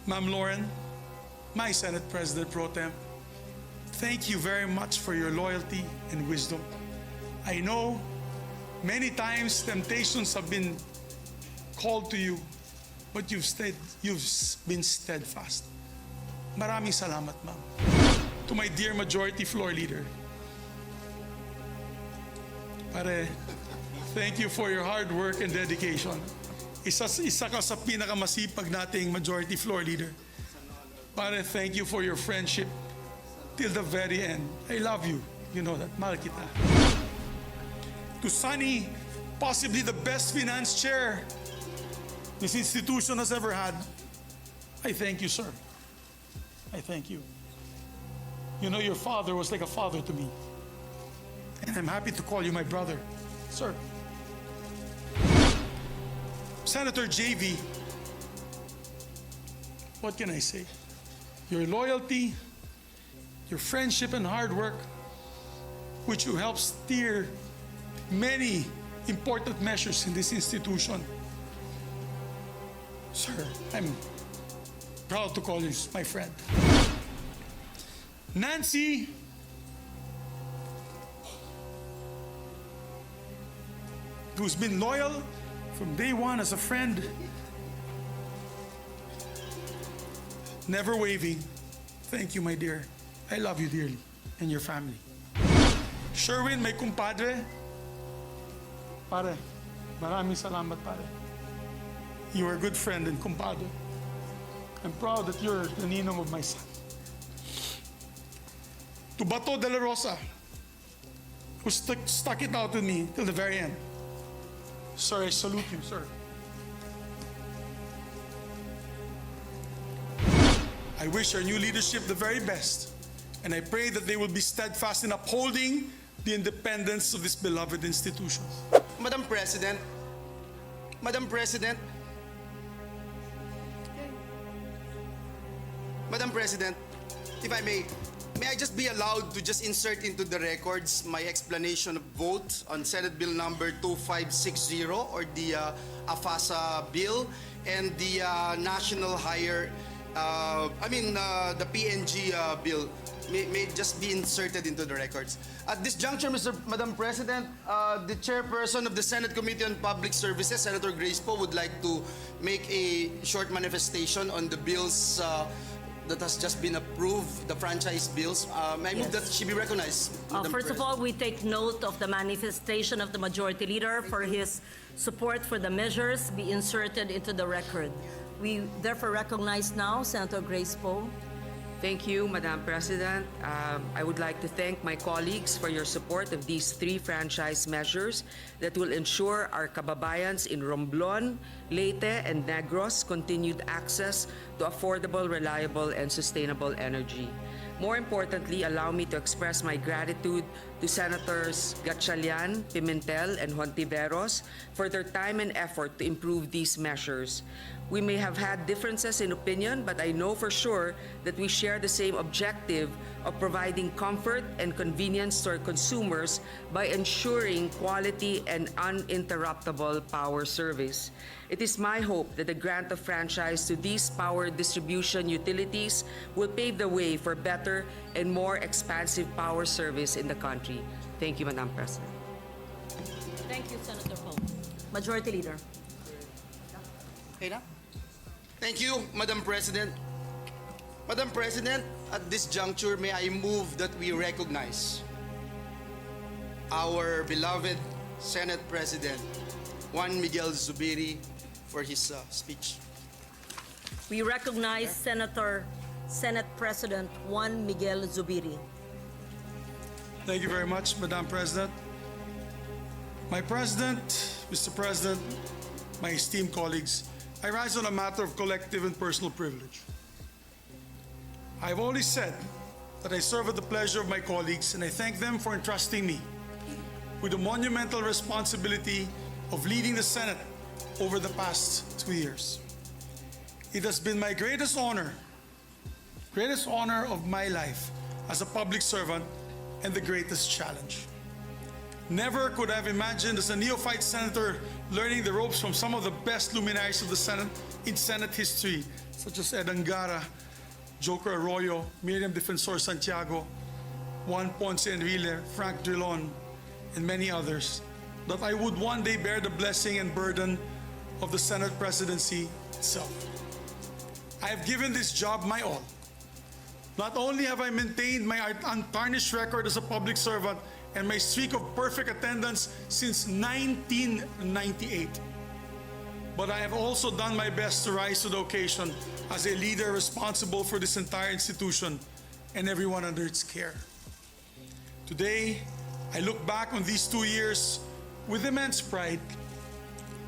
Ma'am Lauren, my Senate President Pro Tem, thank you very much for your loyalty and wisdom. I know many times temptations have been called to you, but you've been steadfast. Maraming salamat, ma'am. To my dear Majority Floor Leader, pare, thank you for your hard work and dedication. Isa ka sa pinakamasipag nating Majority Floor Leader. Pare, thank you for your friendship till the very end. I love you. You know that. Mahal kita. To Sunny, possibly the best finance chair this institution has ever had, I thank you, sir. I thank you. You know, your father was like a father to me. And I'm happy to call you my brother, sir. Senator JV, what can I say? Your loyalty, your friendship and hard work, which you helped steer many important measures in this institution. Sir, I'm proud to call you my friend. Nancy, who's been loyal from day one as a friend, never waving. Thank you, my dear. I love you dearly and your family. Sherwin, my kumpadre. Pare, maraming salamat, pare. You are a good friend and kumpadre. I'm proud that you're the ninong of my son. To Bato de la Rosa, who stuck it out with me till the very end. Sir, I salute you, sir. I wish our new leadership the very best, and I pray that they will be steadfast in upholding the independence of this beloved institution. Madam President, Madam President, Madam President, if I may I just be allowed to just insert into the records my explanation of vote on Senate Bill number 2560, or the AFASA bill, and the National Higher, the PNG bill may just be inserted into the records. At this juncture, Madam President, the chairperson of the Senate Committee on Public Services, Senator Grace Poe, would like to make a short manifestation on the bills that has just been approved, the franchise bills. I move that she be recognized. First of all, we take note of the manifestation of the Majority Leader for his support for the measures be inserted into the record. We therefore recognize now Senator Grace Poe. Thank you, Madam President. I would like to thank my colleagues for your support of these three franchise measures that will ensure our kababayans in Romblon, Leyte, and Negros continued access to affordable, reliable, and sustainable energy. More importantly, allow me to express my gratitude to Senators Gatchalian, Pimentel, and Hontiveros for their time and effort to improve these measures. We may have had differences in opinion, but I know for sure that we share the same objective of providing comfort and convenience to our consumers by ensuring quality and uninterruptible power service. It is my hope that the grant of franchise to these power distribution utilities will pave the way for better and more expansive power service in the country. Thank you, Madam President. Thank you, Senator Poe. Majority Leader. Okay na? Thank you, Madam President. Madam President, at this juncture, may I move that we recognize our beloved Senate President, Juan Miguel Zubiri, for his speech. We recognize Senate President Juan Miguel Zubiri. Thank you very much, Madam President. My President, Mr. President, my esteemed colleagues, I rise on a matter of collective and personal privilege. I've always said that I serve at the pleasure of my colleagues, and I thank them for entrusting me with the monumental responsibility of leading the Senate over the past 2 years. It has been my greatest honor of my life as a public servant, and the greatest challenge. Never could I have imagined as a neophyte senator learning the ropes from some of the best luminaries of the Senate in Senate history, such as Ed Angara, Joker Arroyo, Miriam Defensor Santiago, Juan Ponce Enrile, Frank Drilon, and many others, that I would one day bear the blessing and burden of the Senate presidency itself. I have given this job my all. Not only have I maintained my untarnished record as a public servant and my streak of perfect attendance since 1998, but I have also done my best to rise to the occasion as a leader responsible for this entire institution and everyone under its care. Today, I look back on these 2 years with immense pride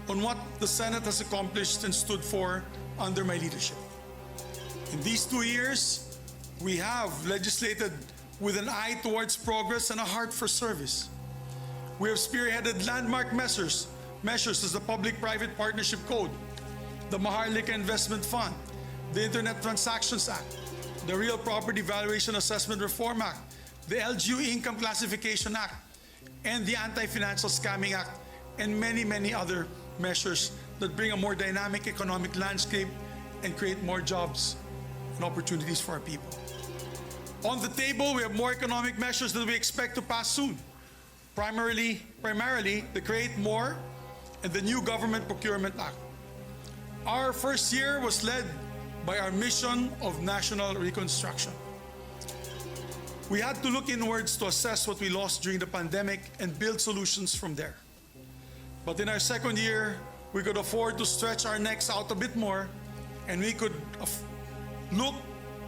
on what the Senate has accomplished and stood for under my leadership. In these 2 years, we have legislated with an eye towards progress and a heart for service. We have spearheaded landmark measures as the Public-Private Partnership Code, the Maharlika Investment Fund, the Internet Transactions Act, the Real Property Valuation Assessment Reform Act, the LGU Income Classification Act, and the Anti-Financial Scamming Act, and many, many other measures that bring a more dynamic economic landscape and create more jobs and opportunities for our people. On the table, we have more economic measures that we expect to pass soon. Primarily the Create More and the new Government Procurement Act. Our first year was led by our mission of national reconstruction. We had to look inwards to assess what we lost during the pandemic and build solutions from there. But in our second year, we could afford to stretch our necks out a bit more, and we could look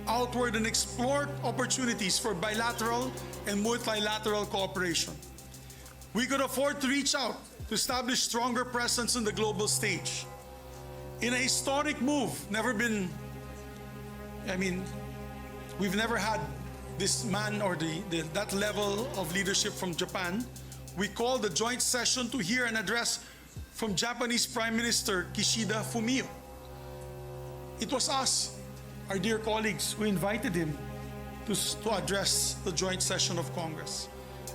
outward and explore opportunities for bilateral and multilateral cooperation. We could afford to reach out to establish stronger presence on the global stage. In a historic move, we've never had this man or that level of leadership from Japan. We called the joint session to hear an address from Japanese Prime Minister Kishida Fumio. It was us, our dear colleagues, who invited him to address the joint session of Congress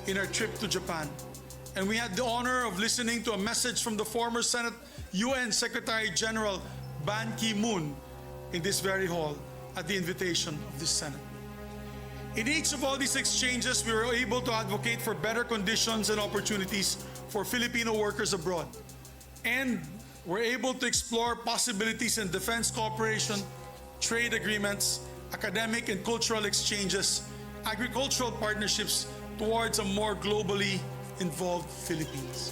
in our trip to Japan. And we had the honor of listening to a message from the former UN Secretary General Ban Ki-moon in this very hall at the invitation of this Senate. In each of all these exchanges, we were able to advocate for better conditions and opportunities for Filipino workers abroad. And we're able to explore possibilities in defense cooperation, trade agreements, academic and cultural exchanges, agricultural partnerships towards a more globally involved Philippines.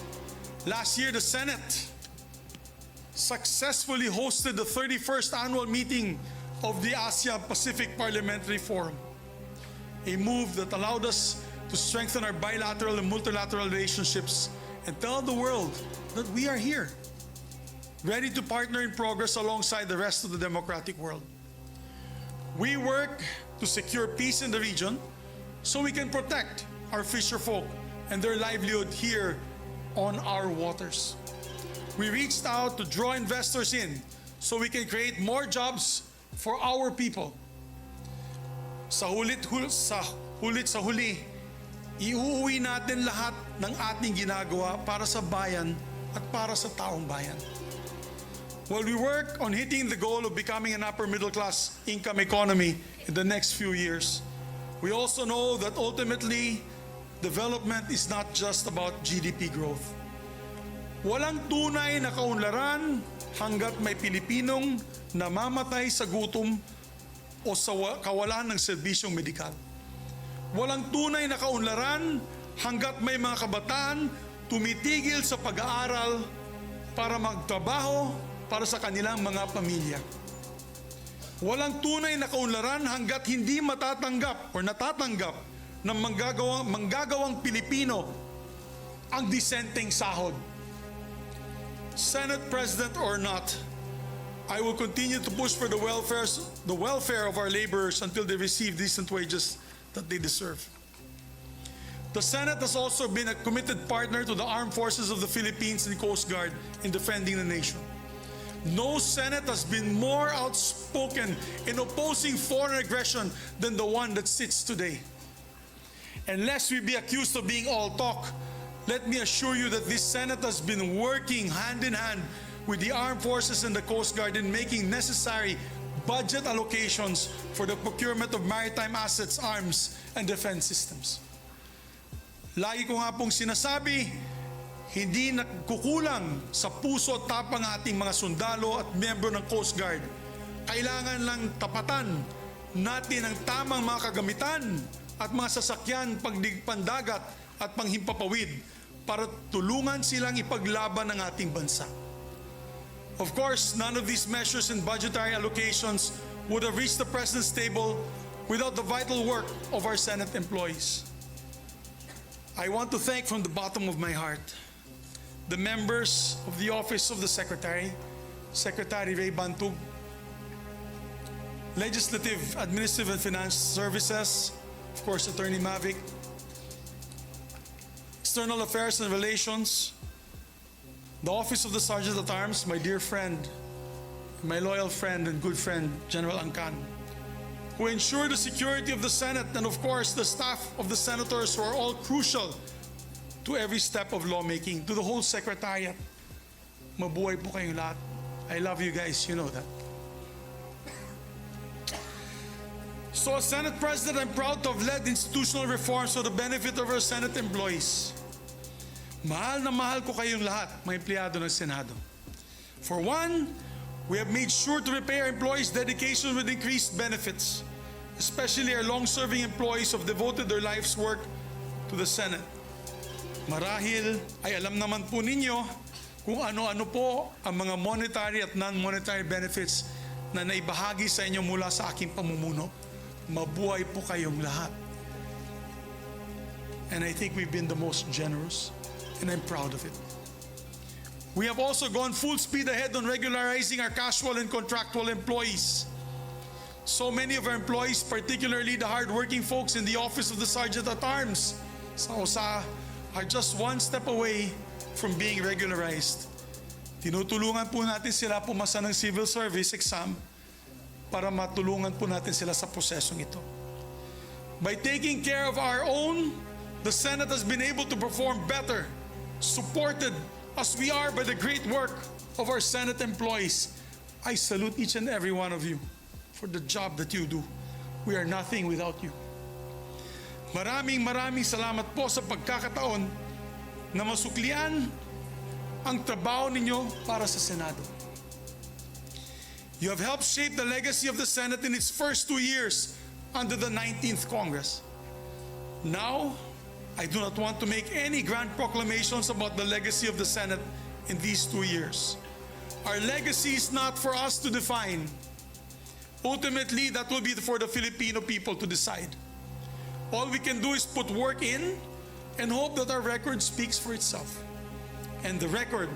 Last year, the Senate successfully hosted the 31st annual meeting of the Asia-Pacific Parliamentary Forum, a move that allowed us to strengthen our bilateral and multilateral relationships and tell the world that we are here, ready to partner in progress alongside the rest of the democratic world. We work to secure peace in the region so we can protect our fisher folk and their livelihood here on our waters. We reached out to draw investors in so we can create more jobs for our people. Sa huli, iuuwi natin lahat ng ating ginagawa para sa bayan at para sa taong bayan. While we work on hitting the goal of becoming an upper middle class income economy in the next few years, we also know that ultimately, development is not just about GDP growth. Walang tunay na kaunlaran hanggat may Pilipinong namamatay sa gutom o sa kawalan ng serbisyong medikal. Walang tunay na kaunlaran hanggat may mga kabataan tumitigil sa pag-aaral para magtrabaho para sa kanilang mga pamilya. Walang tunay na kaunlaran hanggat hindi matatanggap o natatanggap ng manggagawang Pilipino ang disenteng sahod. Senate President or not, I will continue to push for the welfare of our laborers until they receive decent wages that they deserve. The Senate has also been a committed partner to the Armed Forces of the Philippines and Coast Guard in defending the nation. No Senate has been more outspoken in opposing foreign aggression than the one that sits today. And lest we be accused of being all talk, let me assure you that this Senate has been working hand in hand with the Armed Forces and the Coast Guard in making necessary budget allocations for the procurement of maritime assets, arms, and defense systems. Lagi ko nga pong sinasabi, hindi nagkukulang sa puso at tapang ating mga sundalo at miyembro ng Coast Guard. Kailangan lang tapatan natin ang tamang mga kagamitan at mga sasakyan pandagat at panghimpapawid para tulungan silang ipaglaban ng ating bansa. Of course, none of these measures and budgetary allocations would have reached the President's table without the vital work of our Senate employees. I want to thank from the bottom of my heart the members of the Office of the Secretary, Secretary Ray Bantug, Legislative, Administrative, and Finance Services, of course, Attorney Mavic, External Affairs and Relations, the Office of the Sergeant at Arms, my dear friend, my loyal friend and good friend, General Angkan, who ensure the security of the Senate, and of course, the staff of the senators who are all crucial to every step of lawmaking, to the whole Secretariat. Mabuhay po kayong lahat. I love you guys, you know that. So as Senate President, I'm proud to have led institutional reforms for the benefit of our Senate employees. Mahal na mahal ko kayong lahat, mga empleyado ng Senado. For one, we have made sure to repay our employees' dedication with increased benefits, especially our long-serving employees who have devoted their life's work to the Senate. Marahil ay alam naman po ninyo kung ano-ano po ang mga monetary at non-monetary benefits na naibahagi sa inyo mula sa aking pamumuno. Mabuhay po kayong lahat. And I think we've been the most generous, and I'm proud of it. We have also gone full speed ahead on regularizing our casual and contractual employees. So many of our employees, particularly the hardworking folks in the Office of the Sergeant at Arms, sa OSA, are just one step away from being regularized. Tinutulungan po natin sila pumasa ng civil service exam para matulungan po natin sila sa prosesong ito. By taking care of our own, the Senate has been able to perform better, supported as we are by the great work of our Senate employees. I salute each and every one of you for the job that you do. We are nothing without you. Maraming salamat po sa pagkakataon na masuklian ang trabaho ninyo para sa Senado. You have helped shape the legacy of the Senate in its first 2 years under the 19th Congress. Now, I do not want to make any grand proclamations about the legacy of the Senate in these 2 years. Our legacy is not for us to define. Ultimately, that will be for the Filipino people to decide. All we can do is put work in and hope that our record speaks for itself. And the record,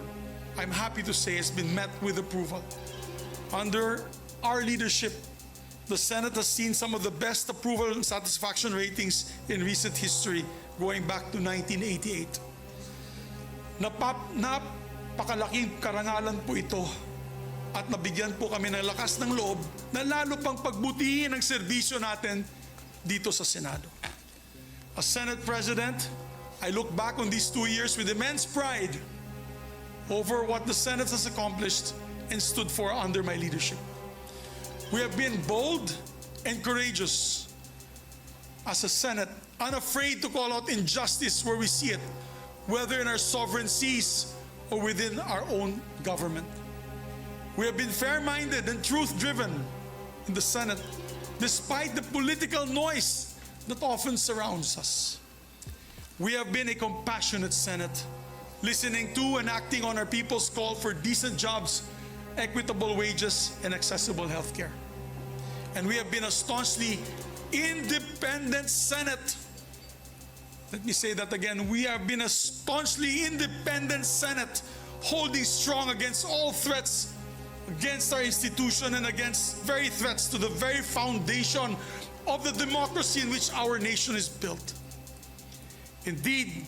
I'm happy to say, has been met with approval. Under our leadership, the Senate has seen some of the best approval and satisfaction ratings in recent history, going back to 1988. Napakalaking karangalan po ito at nabigyan po kami ng lakas ng loob na lalo pang pagbutihin ang serbisyo natin dito sa Senado. As Senate President, I look back on these 2 years with immense pride over what the Senate has accomplished and stood for under my leadership. We have been bold and courageous as a Senate, unafraid to call out injustice where we see it, whether in our sovereign seas or within our own government. We have been fair-minded and truth-driven in the Senate, despite the political noise that often surrounds us. We have been a compassionate Senate, listening to and acting on our people's call for decent jobs, equitable wages, and accessible health care. And we have been a staunchly independent Senate. Let me say that again. We have been a staunchly independent Senate, holding strong against all threats against our institution and against very threats to the very foundation of the democracy in which our nation is built. Indeed,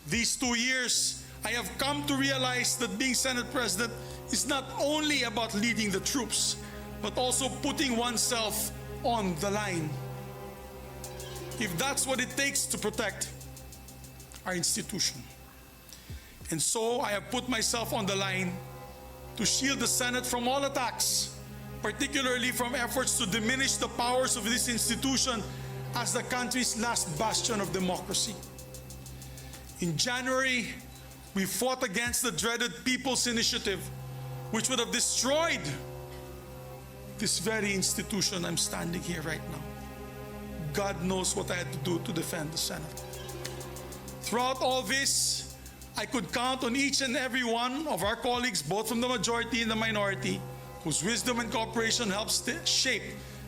these 2 years, I have come to realize that being Senate President is not only about leading the troops, but also putting oneself on the line. If that's what it takes to protect our institution. And so I have put myself on the line to shield the Senate from all attacks particularly from efforts to diminish the powers of this institution as the country's last bastion of democracy. In January, we fought against the dreaded People's Initiative, which would have destroyed this very institution I'm standing here right now. God knows what I had to do to defend the Senate. Throughout all this, I could count on each and every one of our colleagues, both from the majority and the minority, whose wisdom and cooperation helped shape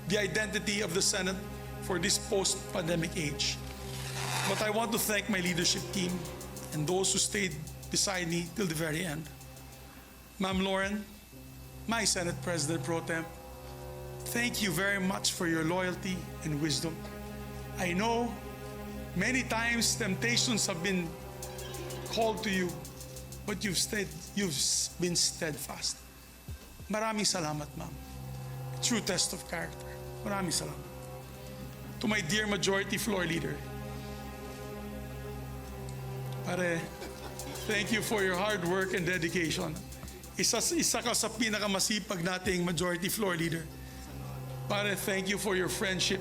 the identity of the Senate for this post-pandemic age. But I want to thank my leadership team and those who stayed beside me till the very end. Ma'am Lauren, my Senate President Pro Tem, thank you very much for your loyalty and wisdom. I know many times temptations have been called to you, but you've been steadfast. Maraming salamat, ma'am. True test of character. Maraming salamat. To my dear majority floor leader, pare, thank you for your hard work and dedication. Isa ka sa pinakamasipag nating majority floor leader. Pare, thank you for your friendship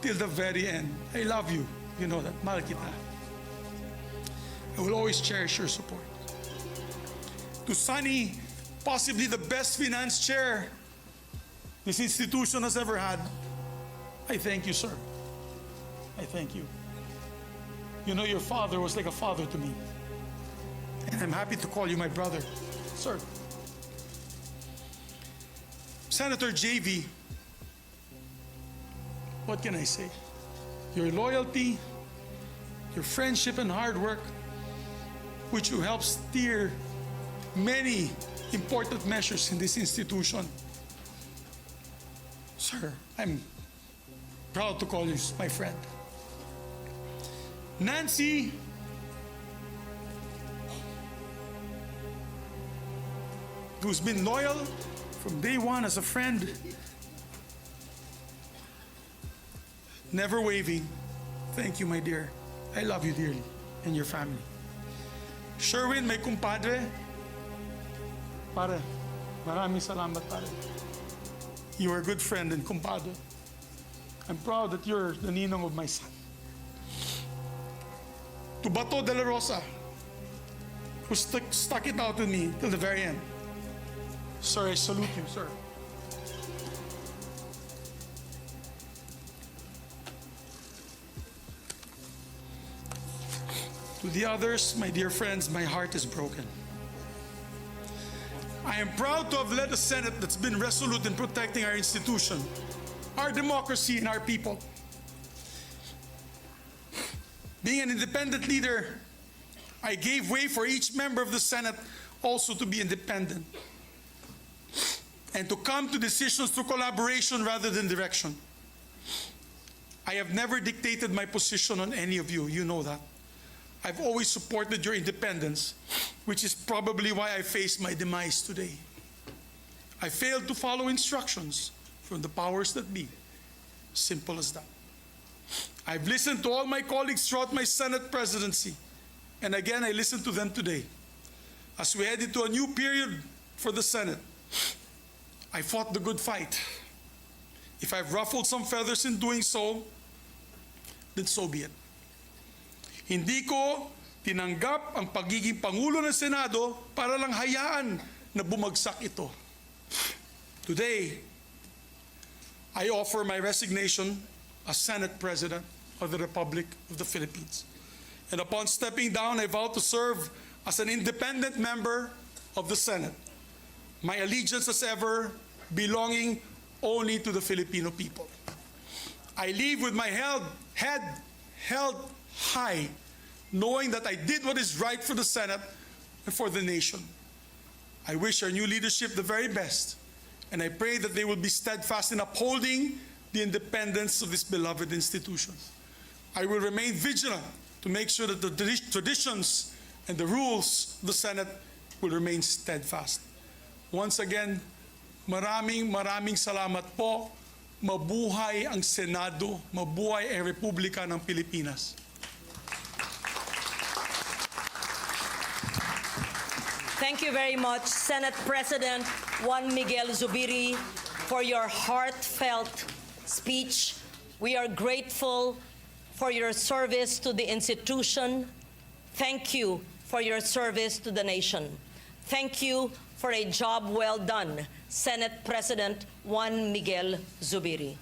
till the very end. I love you. You know that. Mahal kita. I will always cherish your support. To Sunny, possibly the best finance chair this institution has ever had, I thank you, sir. I thank you. You know, your father was like a father to me. And I'm happy to call you my brother, sir. Senator JV, what can I say? Your loyalty, your friendship and hard work, which you helped steer many important measures in this institution. Sir, I'm proud to call you my friend. Nancy, who's been loyal from day one as a friend, never waving. Thank you, my dear. I love you dearly and your family. Sherwin, my kumpadre, pare, maraming salamat, pare. You are a good friend and kumpadre. I'm proud that you're the ninong of my son. To Bato de la Rosa, who stuck it out with me till the very end. Sir, I salute you, sir. To the others, my dear friends, my heart is broken. I am proud to have led a Senate that's been resolute in protecting our institution, our democracy, and our people. Being an independent leader, I gave way for each member of the Senate also to be independent and to come to decisions through collaboration rather than direction. I have never dictated my position on any of you. You know that. I've always supported your independence, which is probably why I face my demise today. I failed to follow instructions from the powers that be. Simple as that. I've listened to all my colleagues throughout my Senate presidency, and again, I listened to them today. As we head into a new period for the Senate, I fought the good fight. If I've ruffled some feathers in doing so, then so be it. Hindi ko tinanggap ang pagiging Pangulo ng Senado para lang hayaan na bumagsak ito. Today, I offer my resignation as Senate President of the Republic of the Philippines. And upon stepping down, I vow to serve as an independent member of the Senate. My allegiance as ever belonging only to the Filipino people. I leave with my head held high, knowing that I did what is right for the Senate and for the nation. I wish our new leadership the very best, and I pray that they will be steadfast in upholding the independence of this beloved institution. I will remain vigilant to make sure that the traditions and the rules of the Senate will remain steadfast. Once again, maraming salamat po. Mabuhay ang Senado, mabuhay ang Republika ng Pilipinas. Thank you very much, Senate President Juan Miguel Zubiri. for your heartfelt speech. We are grateful for your service to the institution. Thank you for your service to the nation. Thank you for a job well done, Senate President Juan Miguel Zubiri.